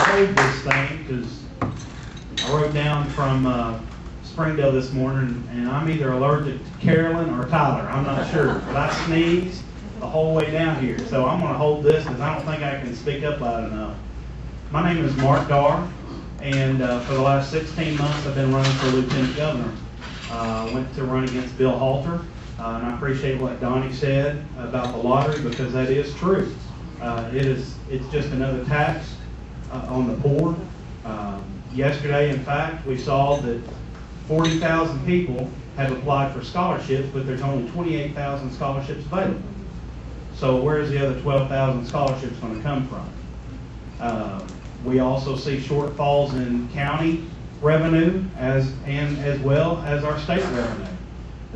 to hold this thing because I wrote down from Springdale this morning, and I'm either allergic to Carolyn or Tyler. I'm not sure, but I sneeze the whole way down here. So I'm going to hold this because I don't think I can speak up loud enough. My name is Mark Darr, and for the last 16 months I've been running for Lieutenant Governor. Went to run against Bill Halter, and I appreciate what Donnie said about the lottery because that is true. It's just another tax on the poor. Yesterday, in fact, we saw that 40,000 people have applied for scholarships, but there's only 28,000 scholarships available. So where's the other 12,000 scholarships going to come from? We also see shortfalls in county revenue as well as our state revenue.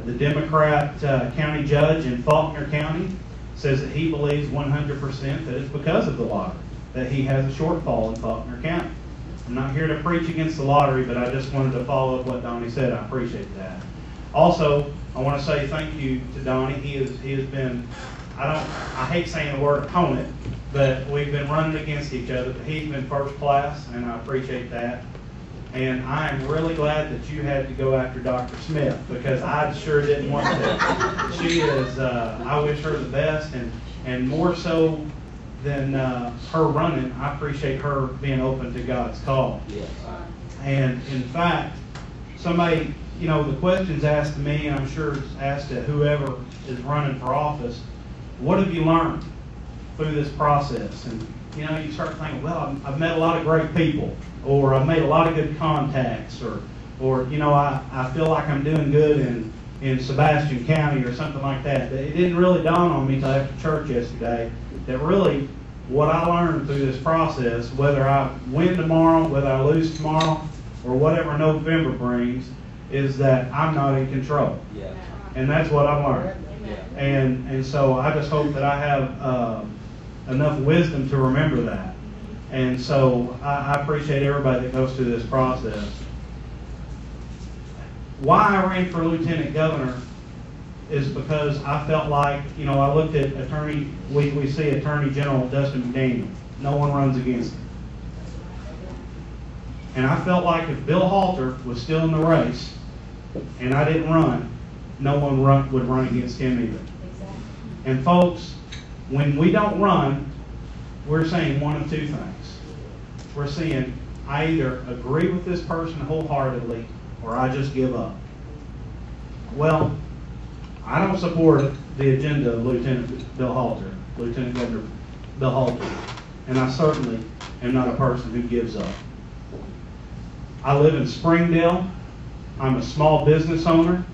The Democrat county judge in Faulkner County says that he believes 100% that it's because of the lottery that he has a shortfall in Faulkner County. I'm not here to preach against the lottery, but I just wanted to follow up what Donnie said. I appreciate that. Also, I want to say thank you to Donnie. He has been, I hate saying the word opponent, but we've been running against each other, but he's been first class, and I appreciate that. And I am really glad that you had to go after Dr. Smith because I sure didn't want to. She is, I wish her the best, and more so than her running, I appreciate her being open to God's call. Yes. And in fact, somebody, the question's asked to me, and I'm sure it's asked to whoever is running for office, what have you learned through this process? And you start thinking, well, I've met a lot of great people, or I've made a lot of good contacts, or I feel like I'm doing good in Sebastian County or something like that. It didn't really dawn on me until after church yesterday that really what I learned through this process, whether I win tomorrow, whether I lose tomorrow, or whatever November brings, is that I'm not in control. Yeah. And that's what I've learned. Yeah. And so I just hope that I have enough wisdom to remember that. And so I appreciate everybody that goes through this process. Why I ran for Lieutenant Governor is because I felt like, I looked at we see Attorney General Dustin McDaniel. No one runs against him. And I felt like if Bill Halter was still in the race and I didn't run, no one would run against him either. Exactly. And folks, when we don't run, we're saying one of two things. We're saying, I either agree with this person wholeheartedly or I just give up. Well, I don't support the agenda of Lieutenant Governor Bill Halter, and I certainly am not a person who gives up. I live in Springdale. I'm a small business owner.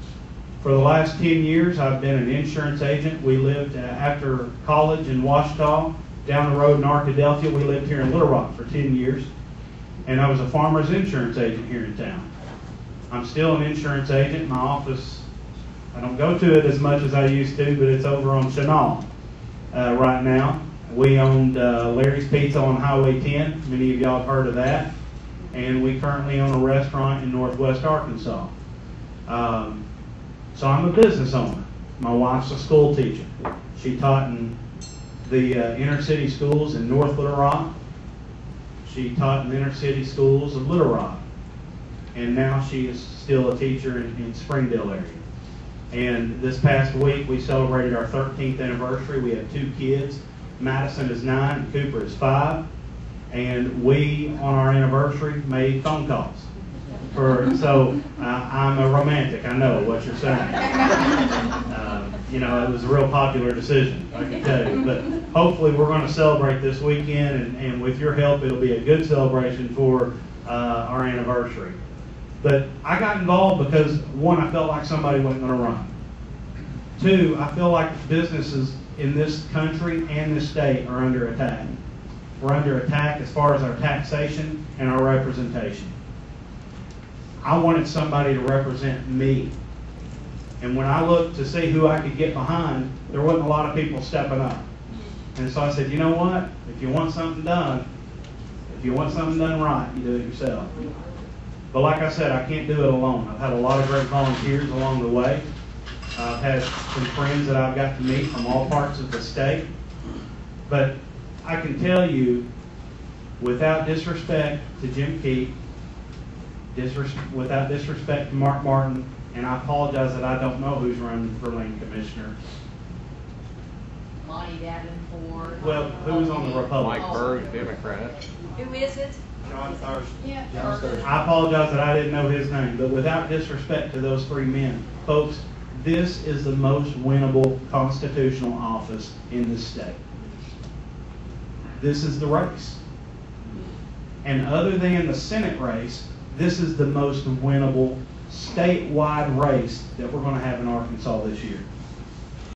For the last 10 years, I've been an insurance agent. We lived after college in Washita. Down the road in Arkadelphia, we lived here in Little Rock for 10 years. And I was a farmer's insurance agent here in town. I'm still an insurance agent. My office, I don't go to it as much as I used to, but it's over on Chenal right now. We owned Larry's Pizza on Highway 10. Many of y'all have heard of that. And we currently own a restaurant in Northwest Arkansas. So I'm a business owner. My wife's a school teacher. She taught in the inner city schools in North Little Rock. She taught in inner city schools of Little Rock. And now she is still a teacher in Springdale area. And this past week we celebrated our 13th anniversary. We have 2 kids. Madison is 9 and Cooper is 5. And we, on our anniversary, made phone calls. So I'm a romantic, I know what you're saying. It was a real popular decision, I can tell you. But hopefully we're going to celebrate this weekend, and with your help, it'll be a good celebration for our anniversary. But I got involved because, 1, I felt like somebody wasn't going to run. 2, I feel like businesses in this country and this state are under attack. We're under attack as far as our taxation and our representation. I wanted somebody to represent me. And when I looked to see who I could get behind, there wasn't a lot of people stepping up. And so I said, you know what? If you want something done right, you do it yourself. But like I said, I can't do it alone. I've had a lot of great volunteers along the way. I've had some friends that I've got to meet from all parts of the state. But I can tell you, without disrespect to Jim Keith, without disrespect to Mark Martin, and I apologize that I don't know who's running for Lane Commissioner. Monty Davenport. Well, who's on the Republican? Mike Berg, Democrat. Who is it? John Thurston. Yeah. John Thurston. I apologize that I didn't know his name, but without disrespect to those three men, folks, this is the most winnable constitutional office in this state. This is the race. And other than the Senate race, this is the most winnable statewide race that we're going to have in Arkansas this year.